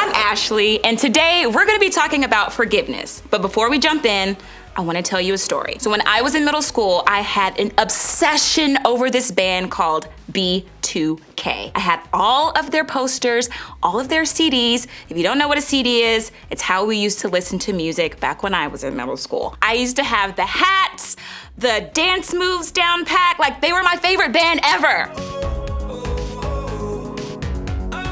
I'm Ashley, and today we're gonna be talking about forgiveness. But before we jump in, I wanna tell you a story. So when I was in middle school, I had an obsession over this band called B2K. I had all of their posters, all of their CDs. If you don't know what a CD is, it's how we used to listen to music back when I was in middle school. I used to have the hats, the dance moves down pat, like they were my favorite band ever.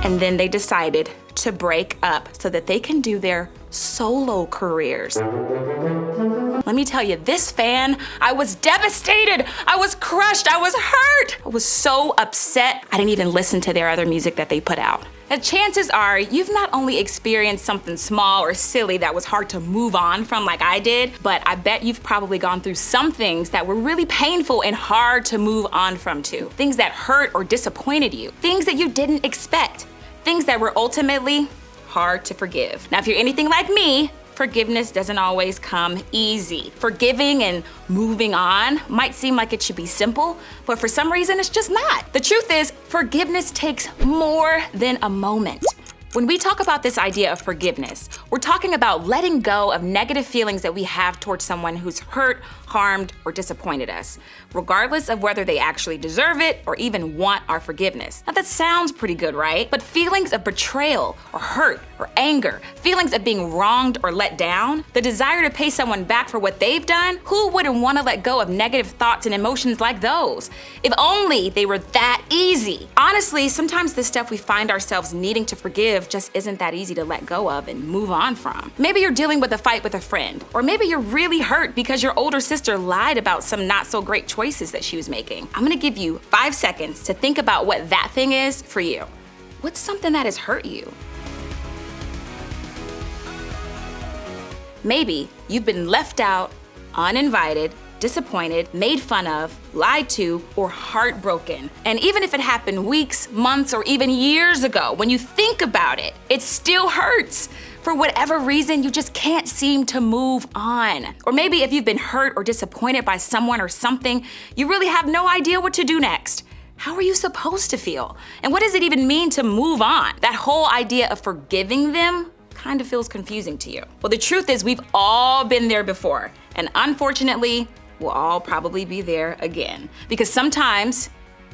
And then they decided to break up so that they can do their solo careers. Let me tell you, this fan, I was devastated. I was crushed. I was hurt. I was so upset. I didn't even listen to their other music that they put out. And chances are you've not only experienced something small or silly that was hard to move on from like I did, but I bet you've probably gone through some things that were really painful and hard to move on from too. Things that hurt or disappointed you. Things that you didn't expect. Things that were ultimately hard to forgive. Now, if you're anything like me, forgiveness doesn't always come easy. Forgiving and moving on might seem like it should be simple, but for some reason it's just not. The truth is, forgiveness takes more than a moment. When we talk about this idea of forgiveness, we're talking about letting go of negative feelings that we have towards someone who's hurt, harmed, or disappointed us, regardless of whether they actually deserve it or even want our forgiveness. Now that sounds pretty good, right? But feelings of betrayal or hurt or anger, feelings of being wronged or let down, the desire to pay someone back for what they've done, who wouldn't want to let go of negative thoughts and emotions like those? If only they were that easy. Honestly, sometimes the stuff we find ourselves needing to forgive just isn't that easy to let go of and move on from. Maybe you're dealing with a fight with a friend, or maybe you're really hurt because your older sister lied about some not so great choices that she was making. I'm gonna give you 5 seconds to think about what that thing is for you. What's something that has hurt you? Maybe you've been left out, uninvited, disappointed, made fun of, lied to, or heartbroken. And even if it happened weeks, months, or even years ago, when you think about it, it still hurts. For whatever reason, you just can't seem to move on. Or maybe if you've been hurt or disappointed by someone or something, you really have no idea what to do next. How are you supposed to feel? And what does it even mean to move on? That whole idea of forgiving them kind of feels confusing to you. Well, the truth is we've all been there before. And unfortunately, we'll all probably be there again. Because sometimes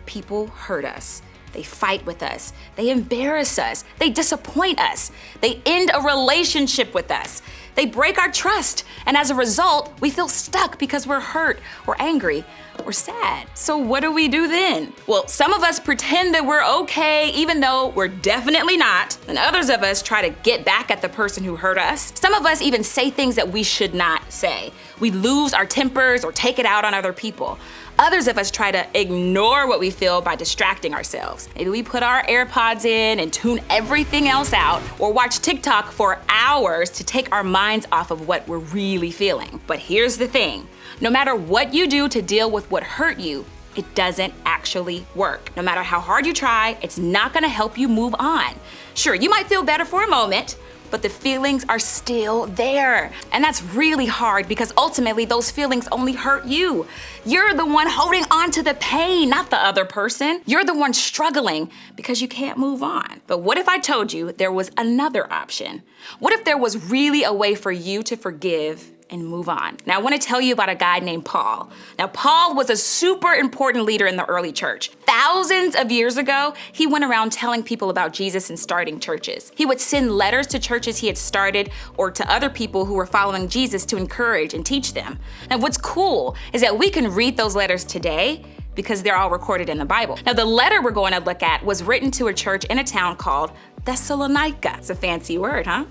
people hurt us. They fight with us. They embarrass us. They disappoint us. They end a relationship with us. They break our trust. And as a result, we feel stuck because we're hurt or angry or sad. So what do we do then? Well, some of us pretend that we're okay even though we're definitely not. And others of us try to get back at the person who hurt us. Some of us even say things that we should not say. We lose our tempers or take it out on other people. Others of us try to ignore what we feel by distracting ourselves. Maybe we put our AirPods in and tune everything else out, or watch TikTok for hours to take our minds off of what we're really feeling. But here's the thing, no matter what you do to deal with what hurt you, it doesn't actually work. No matter how hard you try, it's not gonna help you move on. Sure, you might feel better for a moment, but the feelings are still there. And that's really hard because ultimately those feelings only hurt you. You're the one holding on to the pain, not the other person. You're the one struggling because you can't move on. But what if I told you there was another option? What if there was really a way for you to forgive and move on? Now, I want to tell you about a guy named Paul. Now, Paul was a super important leader in the early church. Thousands of years ago, he went around telling people about Jesus and starting churches. He would send letters to churches he had started or to other people who were following Jesus to encourage and teach them. And what's cool is that we can read those letters today because they're all recorded in the Bible. Now, the letter we're going to look at was written to a church in a town called Thessalonica. It's a fancy word, huh?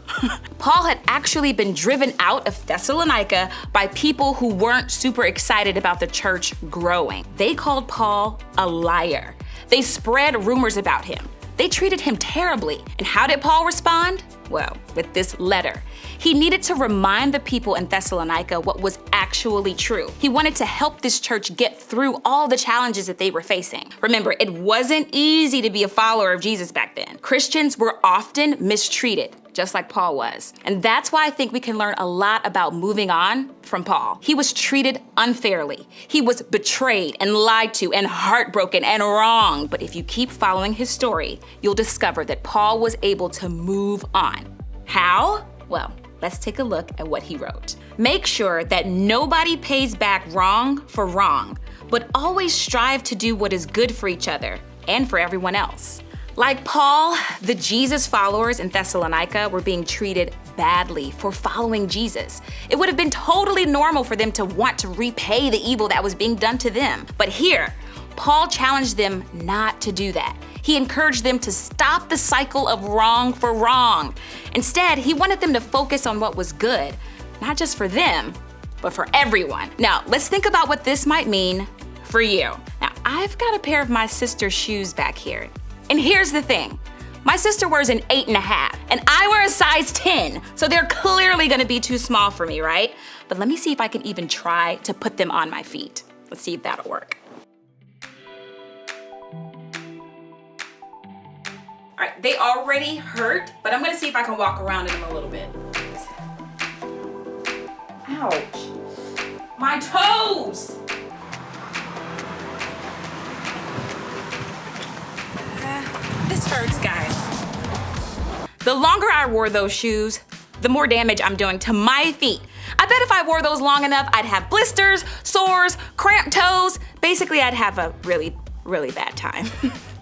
Paul had actually been driven out of Thessalonica by people who weren't super excited about the church growing. They called Paul a liar. They spread rumors about him. They treated him terribly. And how did Paul respond? Well, with this letter. He needed to remind the people in Thessalonica what was actually true. He wanted to help this church get through all the challenges that they were facing. Remember, it wasn't easy to be a follower of Jesus back then. Christians were often mistreated, just like Paul was. And that's why I think we can learn a lot about moving on from Paul. He was treated unfairly. He was betrayed and lied to and heartbroken and wronged. But if you keep following his story, you'll discover that Paul was able to move on. How? Well, let's take a look at what he wrote. Make sure that nobody pays back wrong for wrong, but always strive to do what is good for each other and for everyone else. Like Paul, the Jesus followers in Thessalonica were being treated badly for following Jesus. It would have been totally normal for them to want to repay the evil that was being done to them. But here, Paul challenged them not to do that. He encouraged them to stop the cycle of wrong for wrong. Instead, he wanted them to focus on what was good, not just for them, but for everyone. Now, let's think about what this might mean for you. Now, I've got a pair of my sister's shoes back here. And here's the thing. My sister wears an 8.5, and I wear a size 10, so they're clearly gonna be too small for me, right? But let me see if I can even try to put them on my feet. Let's see if that'll work. All right, they already hurt, but I'm gonna see if I can walk around in them a little bit. Ouch, my toes! This hurts, guys. The longer I wore those shoes, the more damage I'm doing to my feet. I bet if I wore those long enough, I'd have blisters, sores, cramped toes. Basically, I'd have a really, really bad time.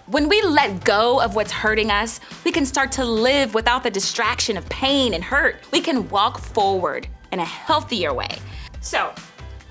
When we let go of what's hurting us, we can start to live without the distraction of pain and hurt. We can walk forward in a healthier way. So,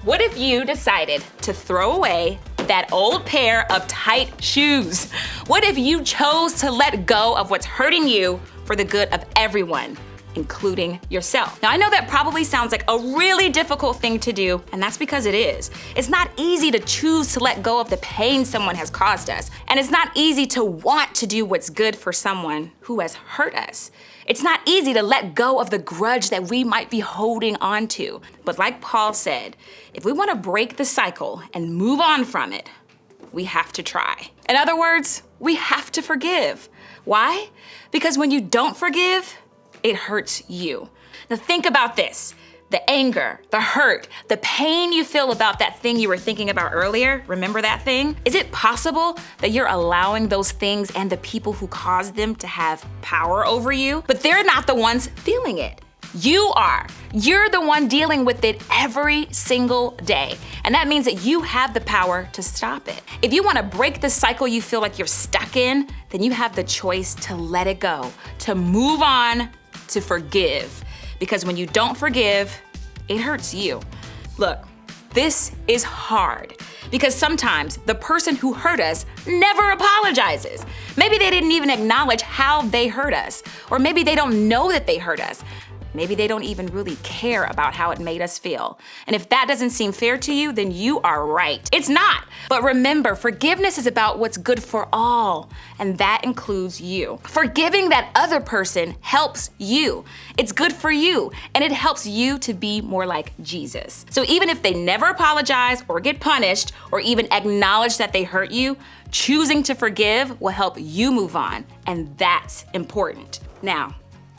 what if you decided to throw away that old pair of tight shoes? What if you chose to let go of what's hurting you for the good of everyone, including yourself? Now, I know that probably sounds like a really difficult thing to do, and that's because it is. It's not easy to choose to let go of the pain someone has caused us, and it's not easy to want to do what's good for someone who has hurt us. It's not easy to let go of the grudge that we might be holding on to. But like Paul said, if we want to break the cycle and move on from it, we have to try. In other words, we have to forgive. Why? Because when you don't forgive, it hurts you. Now think about this. The anger, the hurt, the pain you feel about that thing you were thinking about earlier, remember that thing? Is it possible that you're allowing those things and the people who caused them to have power over you? But they're not the ones feeling it. You are. You're the one dealing with it every single day. And that means that you have the power to stop it. If you want to break the cycle you feel like you're stuck in, then you have the choice to let it go, to move on, to forgive. Because when you don't forgive, it hurts you. Look, this is hard because sometimes the person who hurt us never apologizes. Maybe they didn't even acknowledge how they hurt us, or maybe they don't know that they hurt us. Maybe they don't even really care about how it made us feel. And if that doesn't seem fair to you, then you are right. It's not. But remember, forgiveness is about what's good for all, and that includes you. Forgiving that other person helps you. It's good for you, and it helps you to be more like Jesus. So even if they never apologize or get punished or even acknowledge that they hurt you, choosing to forgive will help you move on, and that's important. Now,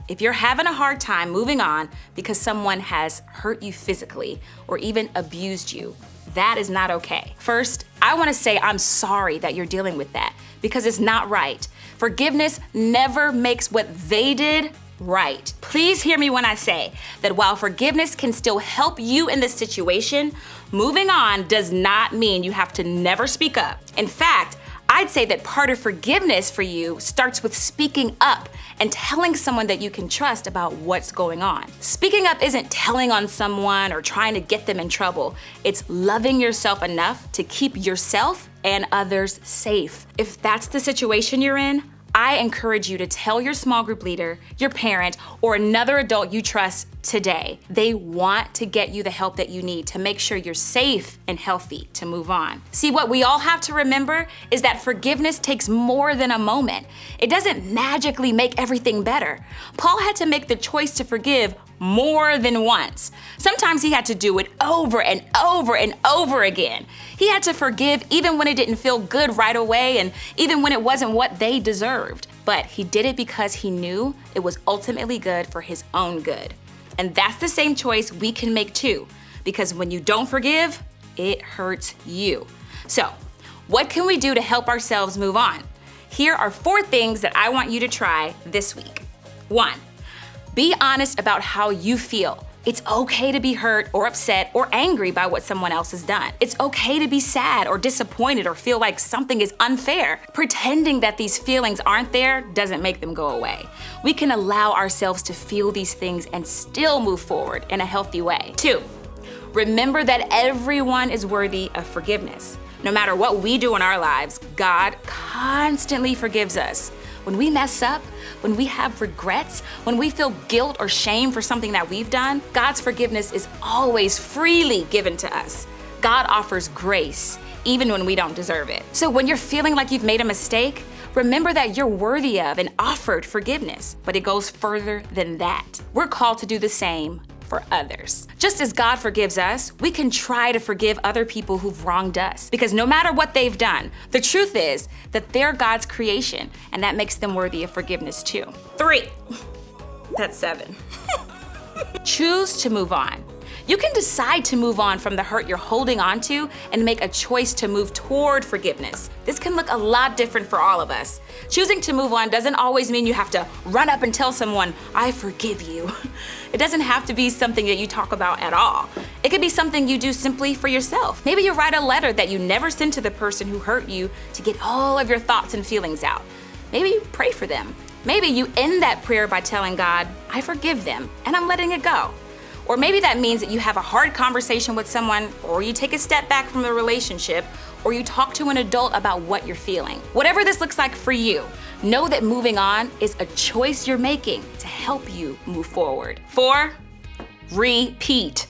if you're having a hard time moving on because someone has hurt you physically or even abused you, that is not okay. First, I want to say I'm sorry that you're dealing with that because it's not right. Forgiveness never makes what they did right. Please hear me when I say that while forgiveness can still help you in this situation, moving on does not mean you have to never speak up. In fact, I'd say that part of forgiveness for you starts with speaking up and telling someone that you can trust about what's going on. Speaking up isn't telling on someone or trying to get them in trouble. It's loving yourself enough to keep yourself and others safe. If that's the situation you're in, I encourage you to tell your small group leader, your parent, or another adult you trust today. They want to get you the help that you need to make sure you're safe and healthy to move on. See, what we all have to remember is that forgiveness takes more than a moment. It doesn't magically make everything better. Paul had to make the choice to forgive more than once. Sometimes he had to do it over and over and over again. He had to forgive even when it didn't feel good right away and even when it wasn't what they deserved. but he did it because he knew it was ultimately good for his own good. And that's the same choice we can make too, because when you don't forgive, it hurts you. So, what can we do to help ourselves move on? Here are 4 things that I want you to try this week. 1, be honest about how you feel. It's okay to be hurt or upset or angry by what someone else has done. It's okay to be sad or disappointed or feel like something is unfair. Pretending that these feelings aren't there doesn't make them go away. We can allow ourselves to feel these things and still move forward in a healthy way. 2, remember that everyone is worthy of forgiveness. No matter what we do in our lives, God constantly forgives us. When we mess up, when we have regrets, when we feel guilt or shame for something that we've done, God's forgiveness is always freely given to us. God offers grace, even when we don't deserve it. So when you're feeling like you've made a mistake, remember that you're worthy of and offered forgiveness, but it goes further than that. We're called to do the same for others. Just as God forgives us, we can try to forgive other people who've wronged us, because no matter what they've done, the truth is that they're God's creation, and that makes them worthy of forgiveness too. 3, that's 7. Choose to move on. You can decide to move on from the hurt you're holding on to and make a choice to move toward forgiveness. This can look a lot different for all of us. Choosing to move on doesn't always mean you have to run up and tell someone, "I forgive you." It doesn't have to be something that you talk about at all. It could be something you do simply for yourself. Maybe you write a letter that you never send to the person who hurt you to get all of your thoughts and feelings out. Maybe you pray for them. Maybe you end that prayer by telling God, "I forgive them, and I'm letting it go." Or maybe that means that you have a hard conversation with someone, or you take a step back from the relationship, or you talk to an adult about what you're feeling. Whatever this looks like for you, know that moving on is a choice you're making to help you move forward. 4, repeat.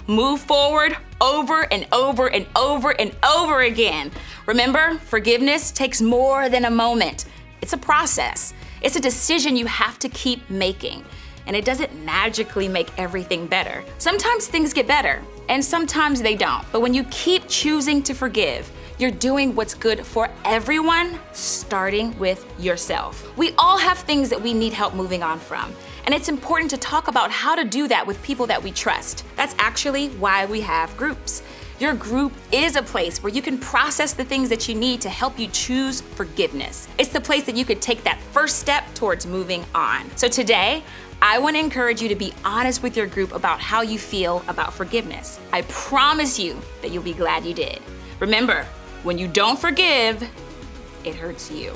Move forward over and over and over and over again. Remember, forgiveness takes more than a moment. It's a process. It's a decision you have to keep making. And it doesn't magically make everything better. Sometimes things get better, and sometimes they don't. But when you keep choosing to forgive, you're doing what's good for everyone, starting with yourself. We all have things that we need help moving on from, and it's important to talk about how to do that with people that we trust. That's actually why we have groups. Your group is a place where you can process the things that you need to help you choose forgiveness. It's the place that you could take that first step towards moving on. So today, I want to encourage you to be honest with your group about how you feel about forgiveness. I promise you that you'll be glad you did. Remember, when you don't forgive, it hurts you.